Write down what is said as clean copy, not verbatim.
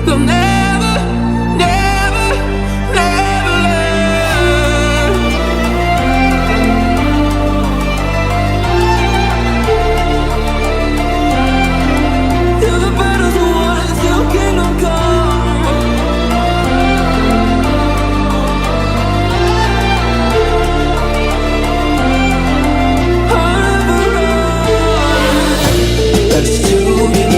they'll never, never, never learn. Till the battle's won and still kingdom come. I'll never run. Let's do it.